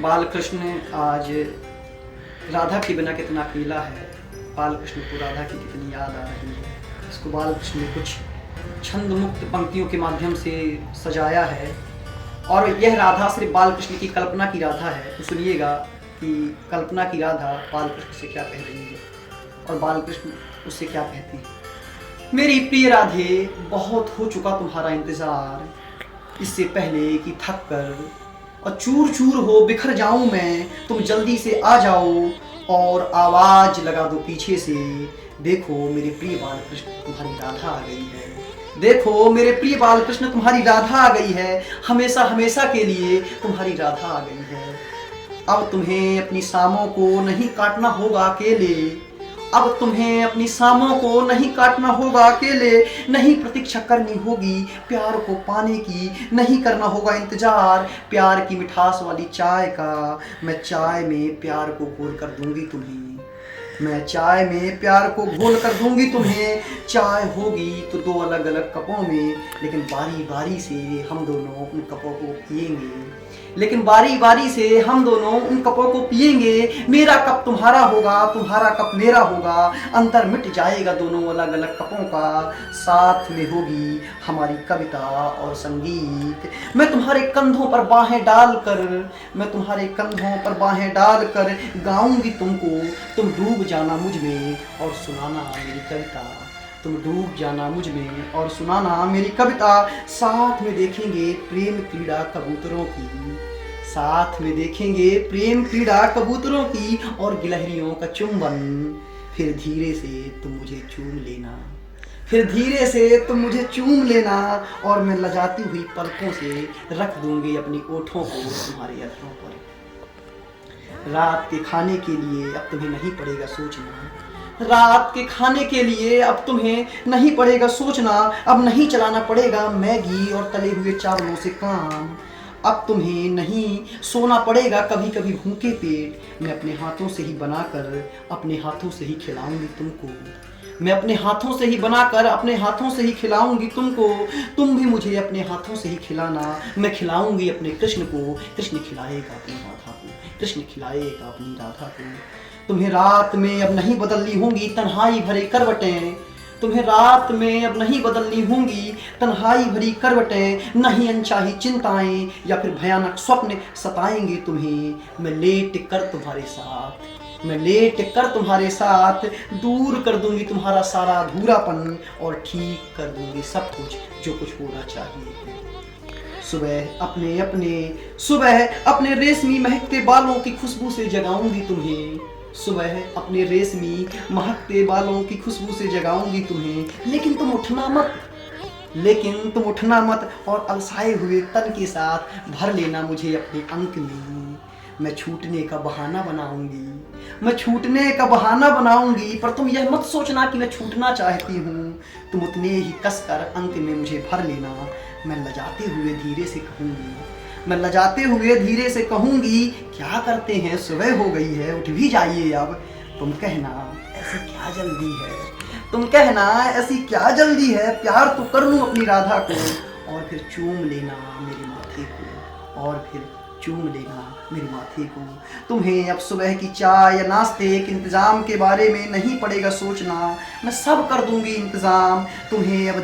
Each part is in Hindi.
बाल कृष्ण आज राधा के बिना कितना अकेला है। बाल कृष्ण को राधा की कितनी याद आ रही है। इसको बाल कृष्ण ने कुछ छंद मुक्त पंक्तियों के माध्यम से सजाया है और यह राधा सिर्फ बाल कृष्ण की कल्पना की राधा है। तो सुनिएगा कि कल्पना की राधा बाल कृष्ण से क्या कह रही है और बाल कृष्ण उससे क्या कहती है। मेरी प्रिय राधे, बहुत हो चुका तुम्हारा इंतजार, इससे पहले कि थक कर और चूर चूर हो बिखर जाऊं मैं, तुम जल्दी से आ जाओ और आवाज लगा दो पीछे से। देखो मेरे प्रिय बाल कृष्ण तुम्हारी राधा आ गई है। देखो मेरे प्रिय बाल कृष्ण तुम्हारी राधा आ गई है। हमेशा हमेशा के लिए तुम्हारी राधा आ गई है। अब तुम्हें अपनी शामों को नहीं काटना होगा अकेले। अब तुम्हें अपनी शामों को नहीं काटना होगा अकेले। नहीं प्रतीक्षा करनी होगी प्यार को पाने की, नहीं करना होगा इंतजार प्यार की मिठास वाली चाय का। मैं चाय में प्यार को घोल कर दूंगी तुम्हें। मैं चाय में प्यार को घोल कर दूंगी तुम्हें। चाय होगी तो दो अलग अलग कपों में, लेकिन बारी बारी से हम दोनों उन कपों को पिएंगे। लेकिन बारी बारी से हम दोनों उन कपों को पिएंगे। मेरा कप तुम्हारा होगा, तुम्हारा कप मेरा होगा। अंतर मिट जाएगा दोनों अलग अलग कपों का। साथ में होगी हमारी कविता और संगीत। मैं तुम्हारे कंधों पर बाहें डालकर, मैं तुम्हारे कंधों पर बाहें डालकर गाऊंगी तुमको। तुम डूब जाना मुझ में और सुनाना मेरी कविता। तुम डूब जाना मुझ में और सुनाना मेरी कविता। साथ में देखेंगे प्रेम क्रीड़ा कबूतरों की। साथ में देखेंगे प्रेम क्रीड़ा कबूतरों की और गिलहरियों का चुंबन। फिर धीरे से तुम मुझे चूम लेना। फिर धीरे से तुम मुझे चूम लेना और मैं लजाती हुई पलकों से रख दूंगी अपनी ओठों को तुम्हारे अधरों पर। रात के खाने के लिए अब तुम्हें नहीं पड़ेगा सोचना। रात के खाने के लिए अब तुम्हें नहीं पड़ेगा सोचना। अब नहीं चलाना पड़ेगा मैगी और तले हुए चावलों से काम। अब तुम्हें नहीं सोना पड़ेगा कभी कभी भूखे पेट। मैं अपने हाथों से ही बनाकर अपने हाथों से ही खिलाऊंगी तुमको। मैं अपने हाथों से ही बनाकर अपने हाथों से ही खिलाऊंगी तुमको। तुम भी मुझे अपने हाथों से ही खिलाना। मैं खिलाऊंगी अपने कृष्ण को, कृष्ण खिलाएगा अपनी राधा को, कृष्ण खिलाएगा अपनी राधा को। तुम्हें रात में अब नहीं बदलनी होंगी तन्हाई भरे करवटें। तुम्हें रात में अब नहीं बदलनी होंगी तन्हाई भरी करवटें। नहीं अनचाही चिंताएं या फिर भयानक स्वप्न सताएंगे तुम्हें। मैं लेट कर तुम्हारे साथ, मैं लेट कर तुम्हारे साथ दूर कर दूंगी तुम्हारा सारा अधूरापन और ठीक कर दूंगी सब कुछ जो कुछ होना चाहिए। सुबह अपने रेशमी महकते बालों की खुशबू से जगाऊंगी तुम्हें। सुबह अपने रेशमी महकते बालों की खुशबू से जगाऊंगी तुम्हें। लेकिन तुम उठना मत और अलसाए हुए तन के साथ भर लेना मुझे अपने अंक में। मैं छूटने का बहाना बनाऊंगी, पर तुम यह मत सोचना कि मैं छूटना चाहती हूँ। तुम उतने ही कसकर अंक में मुझे भर लेना। मैं लजाते हुए धीरे से कहूंगी क्या करते हैं, सुबह हो गई है, उठ भी जाइए अब। तुम कहना ऐसी क्या जल्दी है, प्यार तो कर लूं अपनी राधा को। और फिर चूम लेना मेरे माथे को। तुम्हें अब सुबह की चाय या नाश्ते के इंतजाम के बारे में नहीं पड़ेगा सोचना। मैं सब कर दूंगी इंतजाम। तुम्हें अब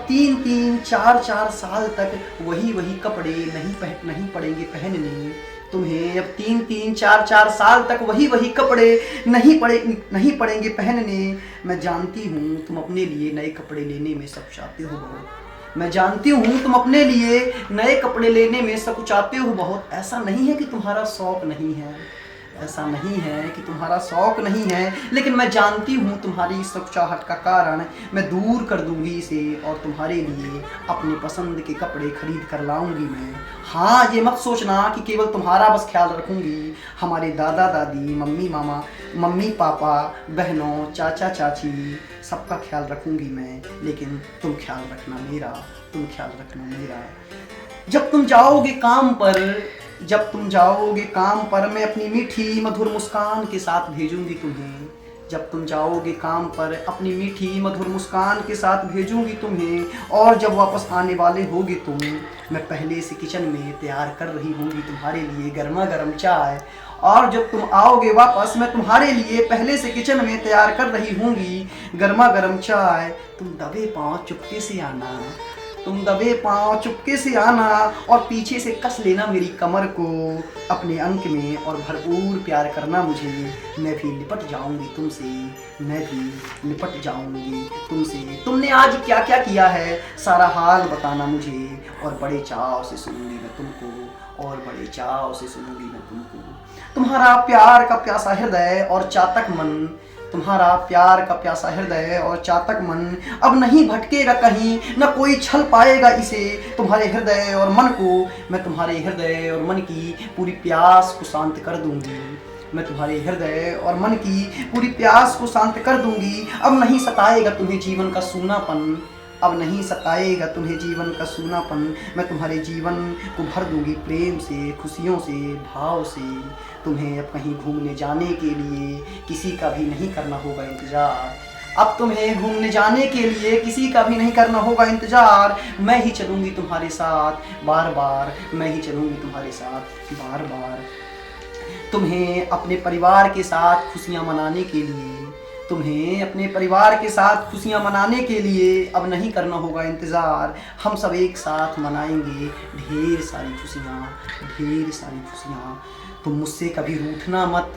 3-3, 4-4 साल तक वही कपड़े नहीं पड़ेंगे पहनने। तुम्हें अब 3-3, 4-4 साल तक वही कपड़े नहीं पड़ेंगे पहनने। मैं जानती हूँ तुम अपने लिए नए कपड़े लेने में सब चाहते हो बहुत। मैं जानती हूँ तुम अपने लिए नए कपड़े लेने में सब चाहते हो बहुत। ऐसा नहीं है कि तुम्हारा शौक नहीं है, लेकिन मैं जानती हूँ तुम्हारी इस चाहत का कारण मैं दूर कर दूंगी इसे और तुम्हारे लिए अपने पसंद के कपड़े खरीद कर लाऊंगी मैं। हाँ, ये मत सोचना कि केवल तुम्हारा बस ख्याल रखूंगी। हमारे दादा दादी, मम्मी पापा, बहनों, चाचा चाची, सबका ख्याल रखूंगी मैं। लेकिन तुम ख्याल रखना मेरा। जब तुम जाओगे काम पर मैं अपनी मीठी मधुर मुस्कान के साथ भेजूंगी तुम्हें। जब तुम जाओगे काम पर अपनी मीठी मधुर मुस्कान के साथ भेजूंगी तुम्हें, और जब वापस आने वाले होगे तुम, मैं पहले से किचन में तैयार कर रही होंगी तुम्हारे लिए गर्मा गर्म चाय। और जब तुम आओगे वापस मैं तुम्हारे लिए पहले से किचन में तैयार कर रही होंगी गर्मा गर्म चाय। तुम दबे पाँव चुपके से आना, तुम दबे पाँव चुपके से आना, और पीछे से कस लेना मेरी कमर को अपने अंक में, और भरपूर प्यार करना मुझे। मैं भी लिपट जाऊंगी तुमसे, मैं भी लिपट जाऊंगी तुमसे। तुमने आज क्या क्या किया है सारा हाल बताना मुझे, और बड़े चाव से सुनूंगी मैं तुमको, और बड़े चाव से सुनूंगी मैं तुमको। तुम्हारा प्यार का प्यासा हृदय और चातक मन, तुम्हारा प्यार का प्यासा हृदय और चातक मन अब नहीं भटकेगा कहीं, न कोई छल पाएगा इसे। तुम्हारे हृदय और मन को मैं तुम्हारे हृदय और मन की पूरी प्यास को शांत कर दूंगी, मैं तुम्हारे हृदय और मन की पूरी प्यास को शांत कर दूंगी। अब नहीं सताएगा तुम्हें जीवन का सूनापन, अब नहीं सताएगा तुम्हें जीवन का सूनापन। मैं तुम्हारे जीवन को भर दूंगी प्रेम से, खुशियों से, भाव से। तुम्हें अब कहीं घूमने जाने के लिए किसी का भी नहीं करना होगा इंतज़ार, अब तुम्हें घूमने जाने के लिए किसी का भी नहीं करना होगा इंतज़ार। मैं ही चलूँगी तुम्हारे साथ बार बार, मैं ही चलूँगी तुम्हारे साथ बार बार। तुम्हें अपने परिवार के साथ खुशियाँ मनाने के लिए, तुम्हें अपने परिवार के साथ खुशियाँ मनाने के लिए अब नहीं करना होगा इंतज़ार। हम सब एक साथ मनाएंगे ढेर सारी खुशियाँ, ढेर सारी खुशियाँ। तुम मुझसे कभी रूठना मत,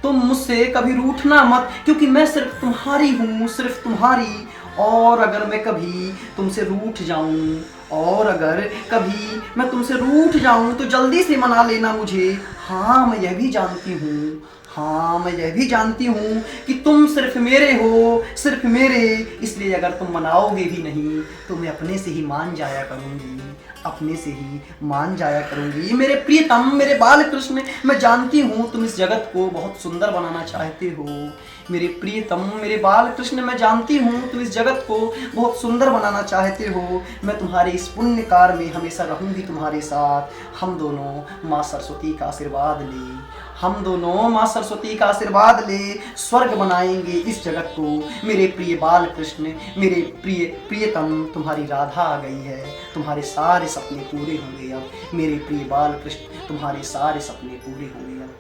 तुम मुझसे कभी रूठना मत, क्योंकि मैं सिर्फ तुम्हारी हूँ, सिर्फ तुम्हारी। और अगर मैं कभी तुमसे रूठ जाऊँ, और अगर कभी मैं तुमसे रूठ जाऊँ तो जल्दी से मना लेना मुझे। हाँ मैं यह भी जानती हूँ, हाँ मैं यह भी जानती हूँ कि तुम सिर्फ मेरे हो, सिर्फ मेरे। इसलिए अगर तुम मनाओगे भी नहीं तो मैं अपने से ही मान जाया करूँगी, अपने से ही मान जाया करूँगी। मेरे प्रियतम, मेरे बाल कृष्ण, मैं जानती हूँ तुम इस जगत को बहुत सुंदर बनाना चाहते हो। मेरे प्रियतम, मेरे बाल कृष्ण, मैं जानती हूँ तुम इस जगत को बहुत सुंदर बनाना चाहते हो। मैं तुम्हारे इस पुण्य कार्य में हमेशा रहूँगी तुम्हारे साथ। हम दोनों माँ सरस्वती का आशीर्वाद ले, हम दोनों माँ सरस्वती का आशीर्वाद ले स्वर्ग बनाएंगे इस जगत को। मेरे प्रिय बाल कृष्ण, मेरे प्रियतम, तुम्हारी राधा आ गई है, तुम्हारे सारे सपने पूरे होंगे अब। मेरे प्रिय बाल कृष्ण, तुम्हारे सारे सपने पूरे होंगे अब।